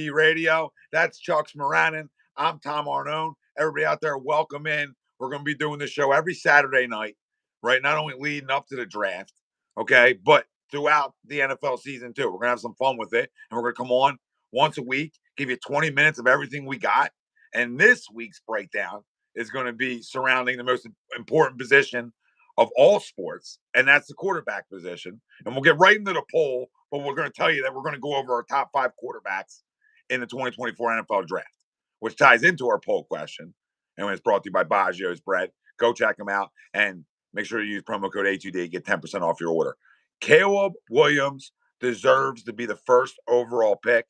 Radio. That's Chuck's Moranin. I'm Tom Arnone. Everybody out there, welcome in. We're going to be doing this show every Saturday night, right? Not only leading up to the draft, okay, but throughout the NFL season too. We're going to have some fun with it, and we're going to come on once a week, give you 20 minutes of everything we got. And this week's breakdown is going to be surrounding the most important position of all sports, and that's the quarterback position. And we'll get right into the poll, but we're going to tell you that we're going to go over our top 5 quarterbacks in the 2024 NFL draft, which ties into our poll question. And it's brought to you by Baggio's Bread. Go check them out and make sure you use promo code A2D, get 10% off your order. Caleb Williams deserves to be the first overall pick.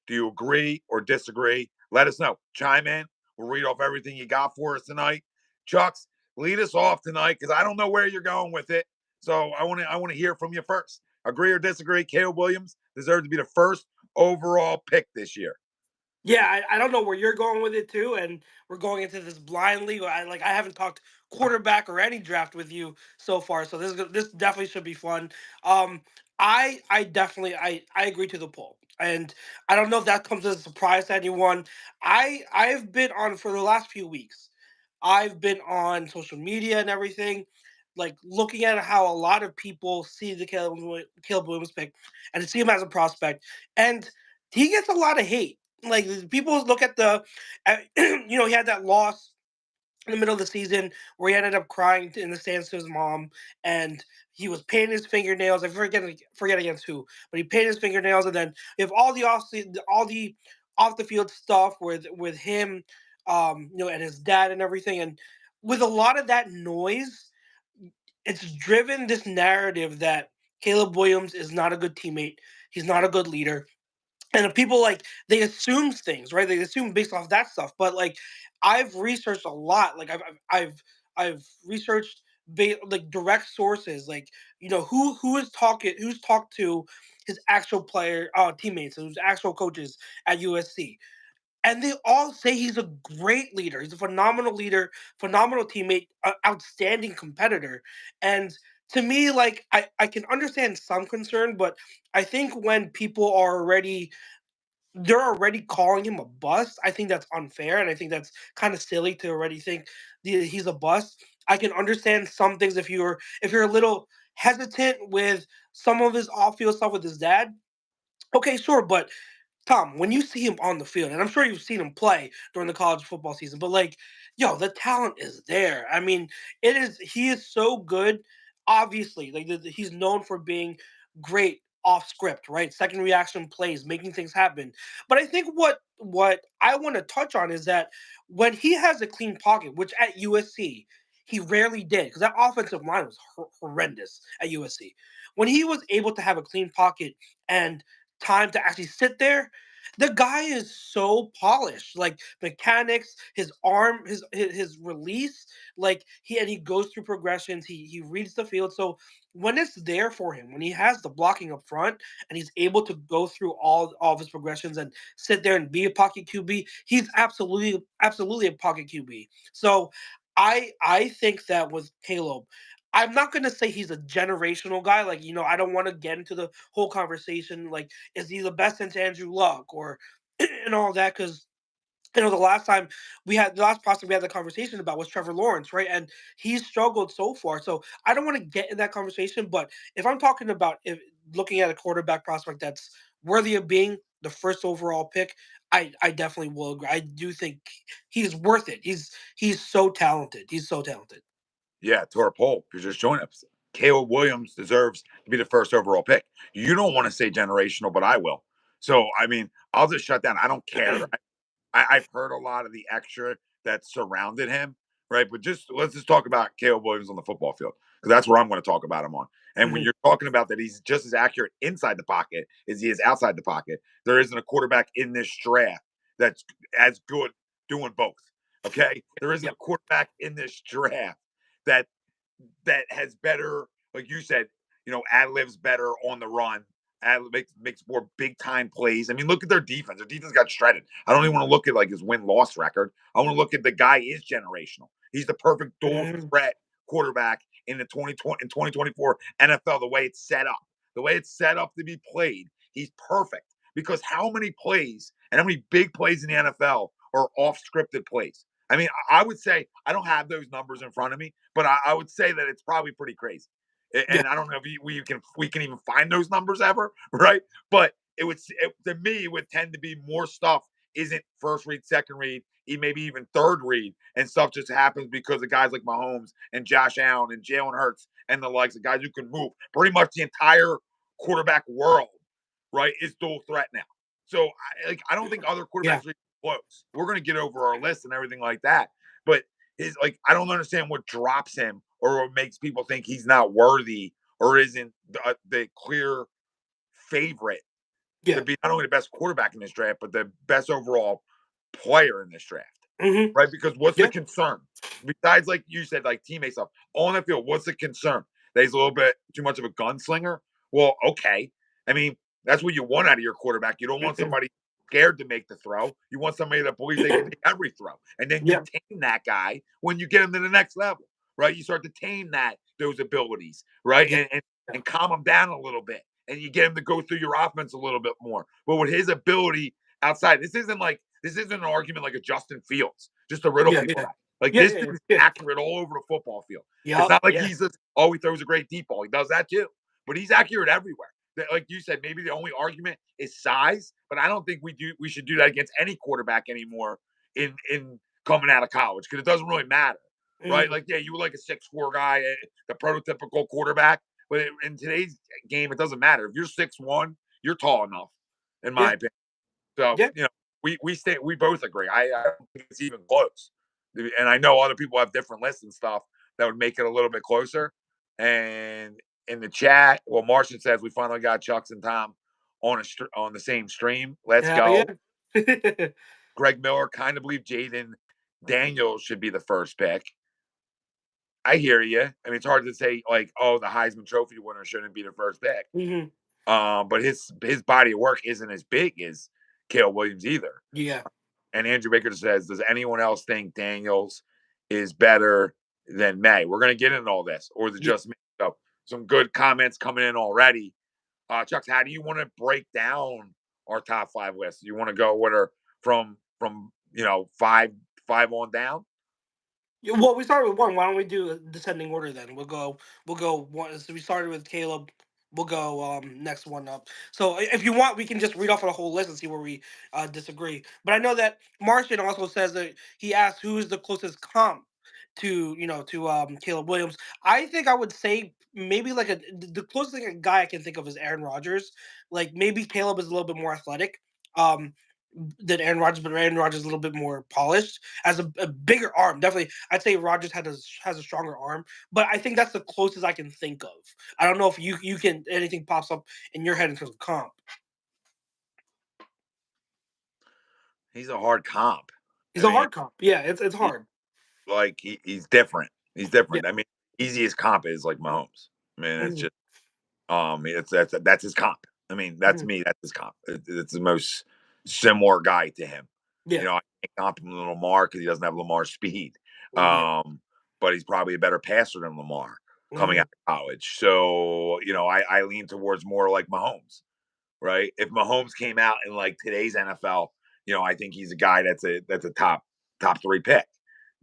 Do you agree or disagree? Let us know. Chime in. We'll read off everything you got for us tonight. Chucks, lead us off tonight because I don't know where you're going with it. So I want to hear from you first. Agree or disagree? Caleb Williams deserves to be the first overall pick this year. Yeah, I don't know where you're going with it too, and we're going into this blindly. I haven't talked quarterback or any draft with you so far, so this definitely should be fun. I definitely I agree to the poll, and I don't know if that comes as a surprise to anyone. I've been on for the last few weeks. I've been on social media and everything, like looking at how a lot of people see the Caleb Williams pick and see him as a prospect, and he gets a lot of hate. Like people look at he had that loss in the middle of the season where he ended up crying in the stands to his mom, and he was painting his fingernails. I forget against who, but he painted his fingernails, and then you have all the off the field stuff with him, and his dad and everything, and with a lot of that noise, it's driven this narrative that Caleb Williams is not a good teammate. He's not a good leader, and people like they assume things, right? They assume based off that stuff. But like, I've researched a lot. Like I've researched like direct sources, like who's talked to his actual player teammates, who's actual coaches at USC, and they all say he's a great leader. He's a phenomenal leader, phenomenal teammate, outstanding competitor. And to me, like I can understand some concern, but I think when people are already they're already calling him a bust. I think that's unfair, and I think that's kind of silly to already think he's a bust. I can understand some things if you're a little hesitant with some of his off-field stuff with his dad. Okay, sure, but Tom, when you see him on the field, and I'm sure you've seen him play during the college football season, but like, yo, the talent is there. I mean, he is so good. Obviously, like he's known for being great off script, right? Second reaction plays, making things happen. But I think what I want to touch on is that when he has a clean pocket, which at USC he rarely did, because that offensive line was horrendous at USC. When he was able to have a clean pocket and time to actually sit there, the guy is so polished. Like mechanics, his arm, his release, like he goes through progressions. He reads the field. So when it's there for him, when he has the blocking up front and he's able to go through all of his progressions and sit there and be a pocket QB, he's absolutely a pocket QB. So I think that with Caleb, I'm not going to say he's a generational guy. Like, I don't want to get into the whole conversation. Like, is he the best since Andrew Luck or and all that? Because the last prospect we had the conversation about was Trevor Lawrence, right? And he's struggled so far. So I don't want to get in that conversation. But if I'm talking about if looking at a quarterback prospect that's worthy of being the first overall pick, I definitely will agree. I do think he's worth it. He's so talented. He's so talented. Yeah, to our poll, if you're just joining us, Caleb Williams deserves to be the first overall pick. You don't want to say generational, but I will. So, I mean, I'll just shut down. I don't care. I've heard a lot of the extra that surrounded him, right? But let's just talk about Caleb Williams on the football field because that's where I'm going to talk about him on. And when Mhm. you're talking about that, he's just as accurate inside the pocket as he is outside the pocket. There isn't a quarterback in this draft that's as good doing both. Okay, there isn't a Yep. quarterback in this draft that has better, like you said, ad libs better on the run. Makes more big time plays. I mean, look at their defense. Their defense got shredded. I don't even want to look at like his win loss record. I want to look at the guy is generational. He's the perfect dual Mhm. threat quarterback in the 2024 NFL. The way it's set up to be played, he's perfect. Because how many plays and how many big plays in the NFL are off scripted plays. I mean, I would say I don't have those numbers in front of me, but I would say that it's probably pretty crazy. Yeah. And I don't know if we can even find those numbers ever, right? But to me it would tend to be more stuff isn't first read, second read, maybe even third read, and stuff just happens because of guys like Mahomes and Josh Allen and Jalen Hurts and the likes of guys who can move. Pretty much the entire quarterback world, right, is dual threat now. So I don't think other Yeah. quarterbacks are close. We're gonna get over our list and everything like that, but I don't understand what drops him or what makes people think he's not worthy or isn't the clear favorite to Yeah. be not only the best quarterback in this draft, but the best overall player in this draft. Hmm. Right? Because what's the Yeah. concern? Besides, like you said, like teammate stuff, on the field, what's the concern? That he's a little bit too much of a gunslinger? Well, okay. I mean, that's what you want out of your quarterback. You don't want somebody scared to make the throw. You want somebody that believes they can make every throw. And then you Yeah. tame that guy when you get him to the next level, right? You start to tame those abilities, right? Yeah. And calm him down a little bit. And you get him to go through your offense a little bit more. But with his ability outside, this isn't an argument like a Justin Fields, just to riddle Yeah. people Yeah. that. Like Yeah. this Yeah. dude's Yeah. accurate all over the football field. It's Yep. not like Yeah. he's just he throws a great deep ball. He does that too, but he's accurate everywhere. Like you said, maybe the only argument is size, but I don't think we should do that against any quarterback anymore in coming out of college because it doesn't really matter, right? Mm. Like yeah, you were like a 6'4" guy, the prototypical quarterback, but in today's game, it doesn't matter if you're 6'1", you're tall enough, in my Yeah. opinion. So, Yeah. we both agree. I don't think it's even close. And I know other people have different lists and stuff that would make it a little bit closer. And in the chat, well, Martian says we finally got Chucks and Tom on the same stream. Let's Hell yeah. go. Greg Miller kind of believe Jaden Daniels should be the first pick. I hear you. I mean, it's hard to say like, oh, the Heisman Trophy winner shouldn't be the first pick. Hmm. But his body of work isn't as big as Caleb Williams either. Yeah. And Andrew Baker says, does anyone else think Daniels is better than May? We're going to get into all this, or is it Yeah. just me? So, some good comments coming in already. Chucks, how do you want to break down our top five list? You want to go what are from five on down? Yeah, well, we started with one. Why don't we do a descending order then? We'll go one. So we started with Caleb. We'll go next one up. So if you want, we can just read off the whole list and see where we disagree. But I know that Martian also says that he asked who is the closest comp to Caleb Williams. I think I would say maybe like the closest thing a guy I can think of is Aaron Rodgers. Like maybe Caleb is a little bit more athletic. Um, than Aaron Rodgers, but Aaron Rodgers is a little bit more polished, has a bigger arm. Definitely, I'd say Rodgers has a stronger arm, but I think that's the closest I can think of. I don't know if you can anything pops up in your head in terms of comp. He's a hard comp. He's I a mean, hard comp. Yeah, it's he, hard. he's different. He's Yeah. different. I mean, easiest comp is like Mahomes. I mean, it's Mhm, just that's his comp. I mean, that's mhm. me. That's his comp. It's the most similar guy to him. Yeah. I can't comp him to Lamar because he doesn't have Lamar's speed. Yeah. But he's probably a better passer than Lamar coming Mhm. out of college. So I lean towards more like Mahomes. Right? If Mahomes came out in like today's NFL, I think he's a guy that's a top three pick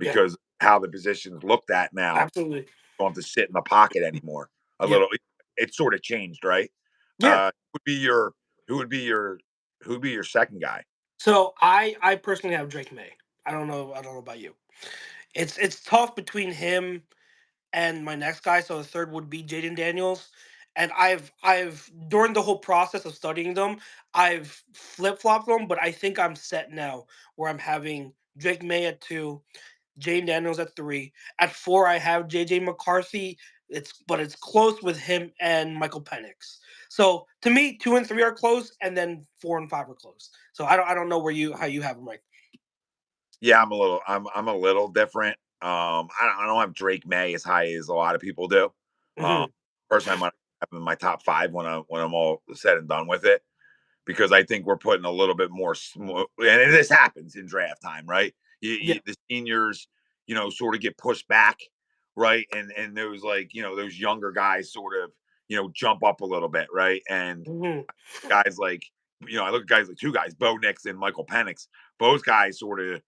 Yeah. because how the position's looked at now Absolutely. don't have to sit in the pocket anymore. A Yeah. little, it sort of changed, right? Yeah. Would be your who would be your who would be your second guy? So I personally have Drake May. I don't know about you. It's tough between him and my next guy. So the third would be Jaden Daniels. And I've during the whole process of studying them, I've flip flopped them, but I think I'm set now where I'm having Drake May at two, Jaden Daniels at three. At four, I have JJ McCarthy. It's close with him and Michael Penix. So to me, two and three are close, and then four and five are close. So I don't know where you how you have them right. Yeah, I'm a little different. I don't have Drake May as high as a lot of people do. Um, Hmm. Personally, I might have him in my top five when I'm all said and done with it. Because I think we're putting a little bit more, and this happens in draft time, right? Yeah. The seniors, sort of get pushed back, right? And those those younger guys sort of jump up a little bit, right? And Hmm. guys like I look at guys like two guys, Bo Nix and Michael Penix. Both guys sort of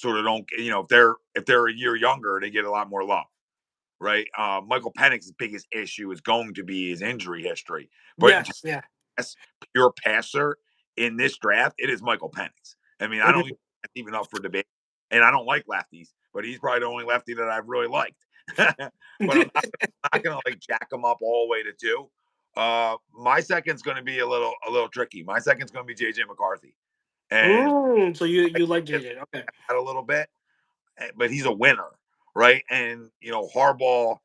don't, if they're a year younger, they get a lot more love, right? Michael Penix's biggest issue is going to be his injury history, but in terms Yes, yeah. of pure passer in this draft, it is Michael Penix. I mean, I don't think that's even up for debate, and I don't like lefties, but he's probably the only lefty that I've really liked. But I'm not gonna like jack him up all the way to two. My second's going to be a little tricky. My second's going to be JJ McCarthy, and So you like JJ? Okay. a little bit, but he's a winner, right? And Harbaugh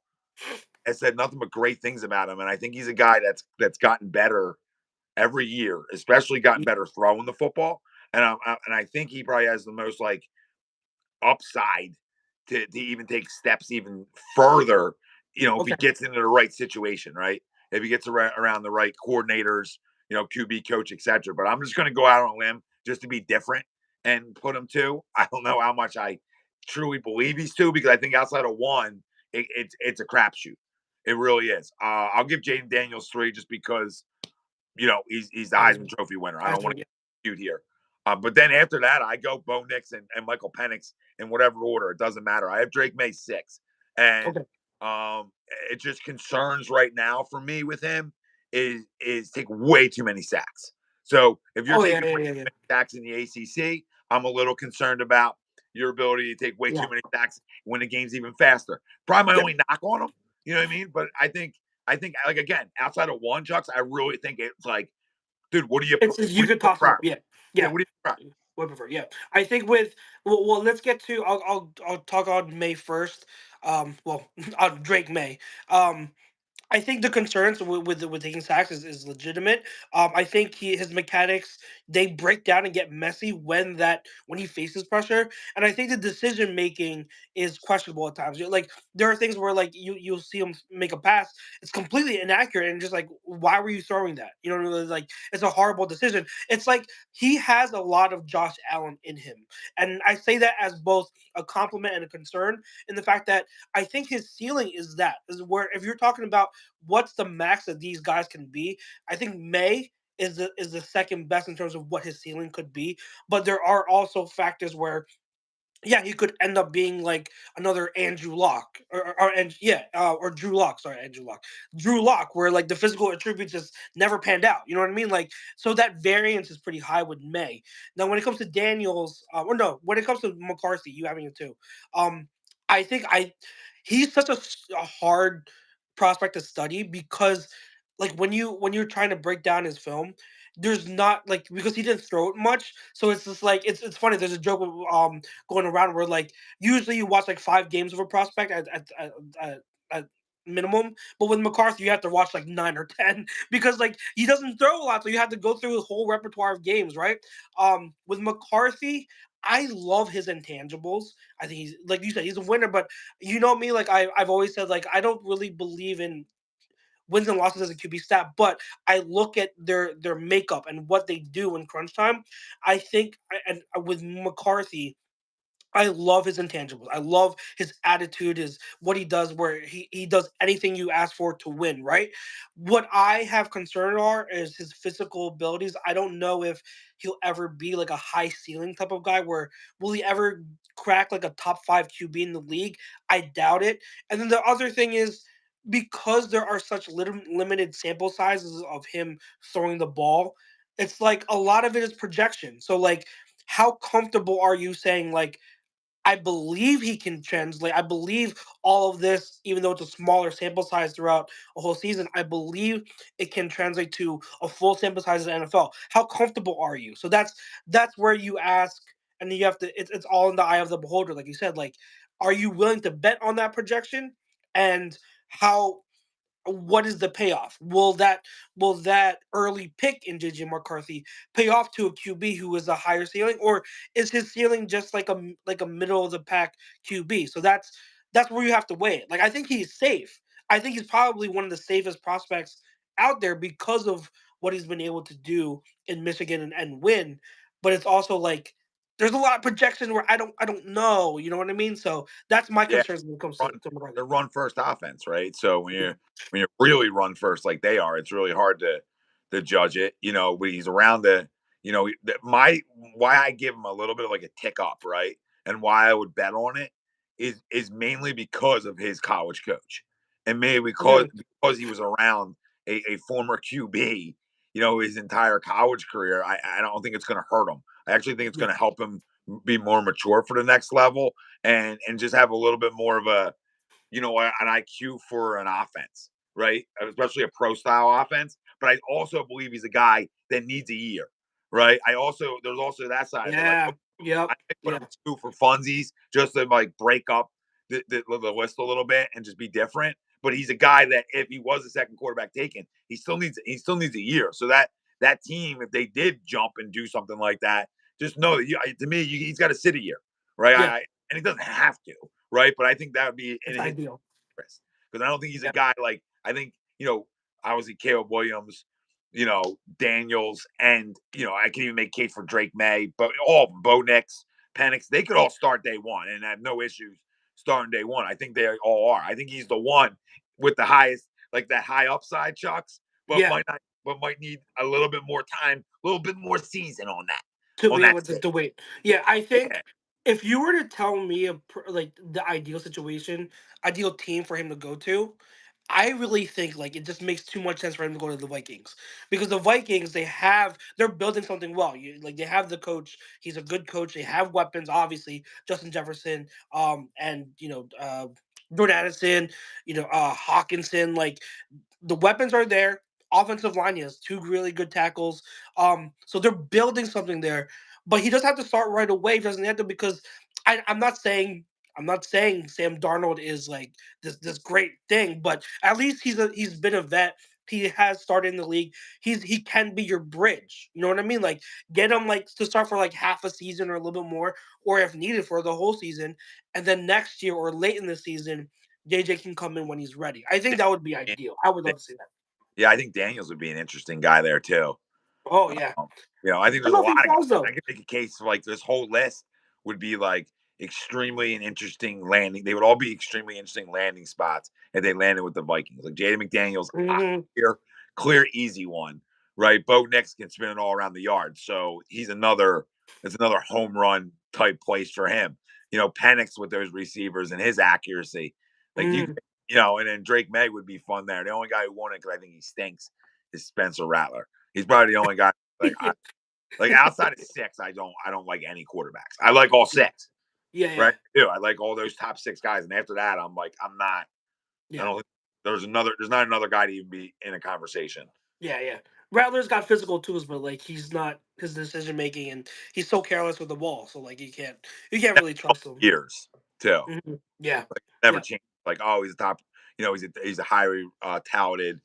has said nothing but great things about him, and I think he's a guy that's gotten better every year, especially gotten better throwing the football. And I think he probably has the most like upside to even take steps even further, if he Okay. gets into the right situation, right? If he gets around the right coordinators, QB coach, etc. But I'm just going to go out on a limb just to be different and put him two. I don't know how much I truly believe he's two because I think outside of one, it's a crapshoot. It really is. I'll give Jaden Daniels three just because he's the Heisman Heisman. Trophy winner. I don't want Heisman. to Yeah. shoot here. But then after that, I go Bo Nix and Michael Penix in whatever order. It doesn't matter. I have Drake May six, and Okay. um, it just concerns right now for me with him is take way too many sacks. So if you're Oh yeah, taking yeah, way yeah, too yeah. many sacks in the ACC, I'm a little concerned about your ability to take way too Yeah. many sacks when the game's even faster. Probably my Yeah. only knock on him. You know what I mean? But I think like again, outside of one, Chucks, I really think it's like, dude, It's what you do could you toss them prefer? up. Yeah. Yeah, Yeah. what do you prefer? Would prefer. Yeah. I think with well, let's get to. I'll talk on May 1st. Well, on Drake May. Um, I think the concerns with taking sacks is legitimate. I think his mechanics they break down and get messy when he faces pressure, and I think the decision making is questionable at times. Like there are things where like you'll see him make a pass, it's completely inaccurate, and just like why were you throwing that? Like it's a horrible decision. It's like he has a lot of Josh Allen in him, and I say that as both a compliment and a concern in the fact that I think his ceiling is where if you're talking about what's the max that these guys can be? I think May is the second best in terms of what his ceiling could be. But there are also factors where yeah, he could end up being like another Andrew Locke or Drew Locke. Sorry, Andrew Locke, Drew Locke, where like the physical attributes just never panned out. You know what I mean? Like, so that variance is pretty high with May. Now, when it comes to Daniels, or no, when it comes to McCarthy, you having it too. Um, I think he's such a hard prospect to study because like when you're trying to break down his film, there's not like because he didn't throw it much, so it's just like it's funny. There's a joke going around where like usually you watch like 5 games of a prospect at minimum, but with McCarthy you have to watch like 9 or 10 because like he doesn't throw a lot, so you have to go through his whole repertoire of games, right? With McCarthy, I love his intangibles. I think he's like you said, he's a winner, but you know me, like I've always said, like I don't really believe in wins and losses as a QB stat, but I look at their makeup and what they do in crunch time. I think, and with McCarthy, I love his intangibles. I love his attitude, is what he does, where he does anything you ask for to win, right? What I have concern are is his physical abilities. I don't know if he'll ever be like a high ceiling type of guy where will he ever crack like a top 5 QB in the league? I doubt it. And then the other thing is because there are such limited sample sizes of him throwing the ball, it's like a lot of it is projection. So like how comfortable are you saying like I believe he can translate. I believe all of this, even though it's a smaller sample size throughout a whole season, I believe it can translate to a full sample size in the NFL. How comfortable are you? So that's where you ask, and then you have to. It's all in the eye of the beholder, like you said. Like, are you willing to bet on that projection? And how what is the payoff? Will that early pick in JJ McCarthy pay off to a QB who is a higher ceiling, or is his ceiling just like a middle of the pack QB? So that's where you have to weigh it. Like I think he's safe. I think he's probably one of the safest prospects out there because of what he's been able to do in Michigan and win. But it's also like there's a lot of projection where I don't know. You know what I mean? So that's my Yeah, concerns when it comes run to the McCarthy. run first offense, right? So when Yeah. you when you really run first like they are, it's really hard to judge it. When he's around my why I give him a little bit of like a tick up, right? And why I would bet on it is mainly because of his college coach, and maybe Mhm. because he was around a former QB, his entire college career. I don't think it's going to hurt him. I actually think it's Yeah. going to help him be more mature for the next level and just have a little bit more of an IQ for an offense, right? Especially a pro style offense. But I also believe he's a guy that needs a year, right? There's also that side of it. Like, Yeah. Yep. I might put Yeah. him two for funsies just to like break up the list a little bit and just be different. But he's a guy that if he was a second quarterback taken, he still needs a year. So that team, if they did jump and do something like that, just know that to me, he's got to sit a year, right? Yeah. And he doesn't have to, right? But I think that would be in It's his ideal. interest because I don't think he's a Yeah. guy like I think obviously Caleb Williams, Daniels, and I can even make case for Drake May, but all of them, Bo Nix, Penix, they could all start day one and have no issues starting day one. I think they all are. I think he's the one with the highest, like that high upside, Chucks, but Yeah. might need a little bit more time, a little bit more season on that To on be that able to, stage. to wait. Yeah, I Yeah, think if you were to tell me like the ideal situation, ideal team for him to go to, I really think like it just makes too much sense for him to go to the Vikings because the Vikings they're building something well. Like they have the coach, he's a good coach. They have weapons, obviously Justin Jefferson, and Jordan Addison, Hawkinson. Like the weapons are there. Offensive line, he has two really good tackles. So they're building something there, but he doesn't have to start right away. He doesn't have to because I'm not saying Sam Darnold is like this great thing, but at least he's been a vet. He has started in the league. He can be your bridge. You know what I mean? Like get him like to start for like half a season or a little bit more, or if needed for the whole season, and then next year or late in the season, JJ can come in when he's ready. I think that would be ideal. I would love to see that. yeah, I think Daniels would be an interesting guy there too. Oh yeah. Um, I think I there's don't a know if lot he of guys. falls I though. could make a case for like this whole list would be like extremely an interesting landing. They would all be extremely interesting landing spots if they landed with the Vikings. Like Jaden McDaniels, Hmm. clear, easy one, right? Bo Nix can spin it all around the yard, so it's another home run type place for him. Penix with those receivers and his accuracy, like Hmm. and then Drake May would be fun there. The only guy who won it because I think he stinks is Spencer Rattler. He's probably the only guy like like outside of six. I don't like any quarterbacks. I like all Yeah. six, Yeah. Yeah. right? I like all those top six guys, and after that, I'm like I'm not. I Yeah. don't. There's not another guy to even be in a conversation. Yeah. Yeah. Rattler's got physical tools, but like he's not his decision making, and he's so careless with the ball. So like you can't really trust him. Years too. Yeah. Never Yeah. changed. Like he's a top. He's a highly talented.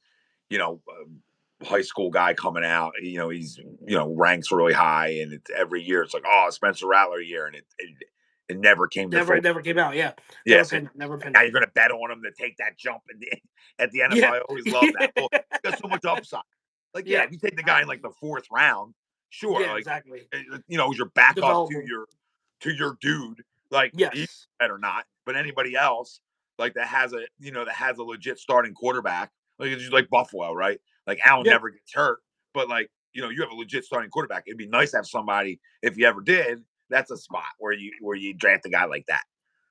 High school guy coming out. He's ranks really high, and it's every year it's like Spencer Rattler year, and it never came to Never fruition. it never came out. Yeah. Yeah, Never so penned. Never penned now out. you're going to bet on him to take that jump at the NFL. Yeah. I always love that. Well, he got so much upside. Like, yeah, Yeah. if you take the guy in like Absolutely. the fourth round, sure, Yeah. like Exactly. he's your backup to Developing. your dude. Like he Yes. better not, but anybody else like that has a legit starting quarterback, like it's just like Buffalo, right? Like Allen Yeah. never gets hurt, but like you have a legit starting quarterback. It'd be nice to have somebody if you ever did. That's a spot where you draft a guy like that.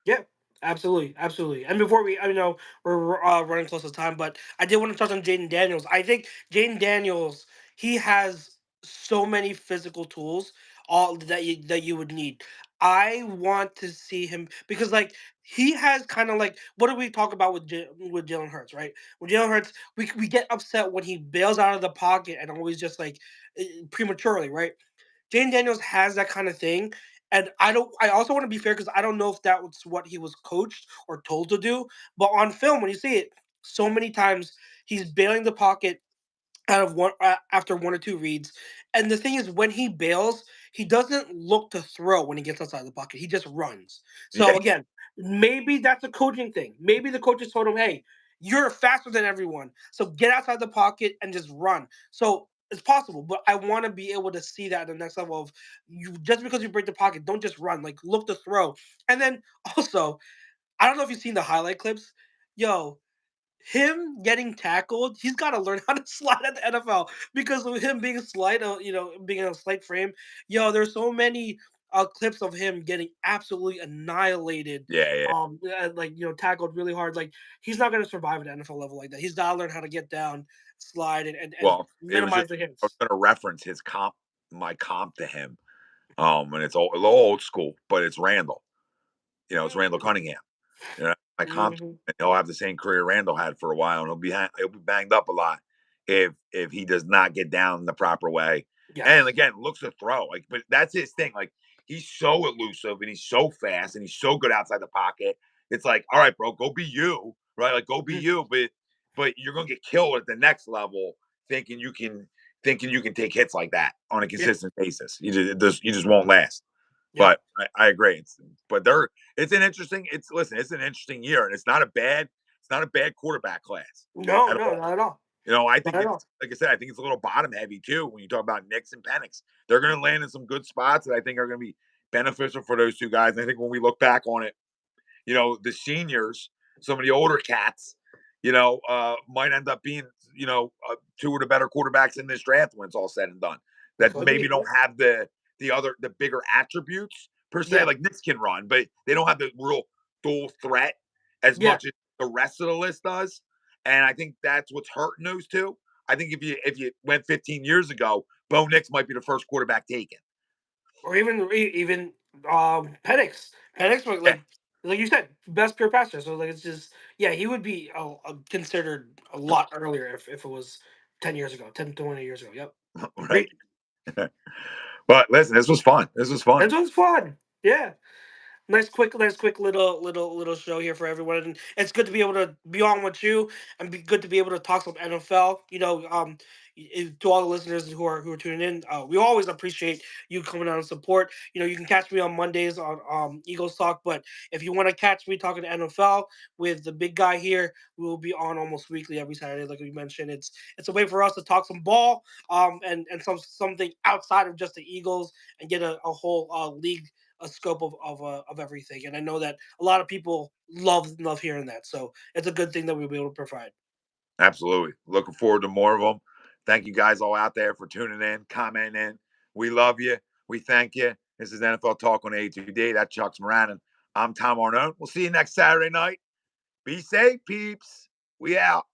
Yeah, absolutely, absolutely. And before I know we're running close to time, but I did want to touch on Jaden Daniels. I think Jaden Daniels he has so many physical tools, all that you would need. I want to see him because like he has kind of like what do we talk about with Jalen Hurts, right? With Jalen Hurts, we get upset when he bails out of the pocket and always just like prematurely, right? Jane Daniels has that kind of thing. And I also want to be fair because I don't know if that was what he was coached or told to do. But on film, when you see it, so many times he's bailing the pocket out of one after one or two reads. And the thing is, when he bails, he doesn't look to throw when he gets outside the pocket. He just runs. Yeah, So again, maybe that's a coaching thing. Maybe the coaches told him, "Hey, you're faster than everyone, so get outside the pocket and just run." So it's possible, but I want to be able to see that at the next level of you. Just because you break the pocket, don't just run. Like look to throw. And then also, I don't know if you've seen the highlight clips. Yo, him getting tackled, he's got to learn how to slide at the NFL because of him being slight, being in a slight frame. Yo, there's so many clips of him getting absolutely annihilated. Yeah, yeah. Tackled really hard. Like he's not gonna survive at NFL level like that. He's got to learn how to get down, slide, and Well, it was just minimize the I was hits. going to reference my comp to him. And it's a little old school, but it's Randall. It's Randall Cunningham. My comp, Mhm. he'll have the same career Randall had for a while, and he'll be banged up a lot if he does not get down the proper way. And Yes. again, looks to throw but that's his thing. Like he's so elusive and he's so fast and he's so good outside the pocket. It's like, all right, bro, go be you, right? Like go be Mhm. you, but you're gonna get killed at the next level thinking you can take hits like that on a Yeah. consistent basis. You just won't last. Yeah. But I agree. It's an interesting year, and it's not a bad quarterback class No, at no, all. not at all. I Not think at it's all. like I said, I think it's a little bottom heavy too when you talk about Knicks and Penix. They're going to land in some good spots that I think are going to be beneficial for those two guys. And I think when we look back on it, the seniors, some of the older cats, might end up being, two of the better quarterbacks in this draft when it's all said and done. It That could maybe be. don't have the bigger attributes per se. Yeah. Like Knicks can run, but they don't have the real dual threat as Yeah. much as the rest of the list does. And I think that's what's hurting those two. I think if you went 15 years ago, Bo Nix might be the first quarterback taken. Or even Penix. Penix was Yeah, like you said, best pure passer. So like it's just yeah, he would be considered a lot earlier if it was 10 years ago, 10 to 20 years ago. Yep. right. Great. But listen, this was fun. This was fun. This was fun. Yeah. Nice quick little show here for everyone. And it's good to be able to be on with you and be good to be able to talk some NFL. To all the listeners who are tuning in, we always appreciate you coming out and support. You can catch me on Mondays on Eagles Talk, but if you want to catch me talking to NFL with the big guy here, we will be on almost weekly every Saturday, like we mentioned. It's a way for us to talk some ball, and something outside of just the Eagles and get a whole league a scope of everything. And I know that a lot of people love hearing that. So it's a good thing that we'll be able to provide. Absolutely. Looking forward to more of them. Thank you guys all out there for tuning in, commenting in. We love you. We thank you. This is NFL Talk on A2D. That's Chuck Moranin. I'm Tom Arnone. We'll see you next Saturday night. Be safe, peeps. We out.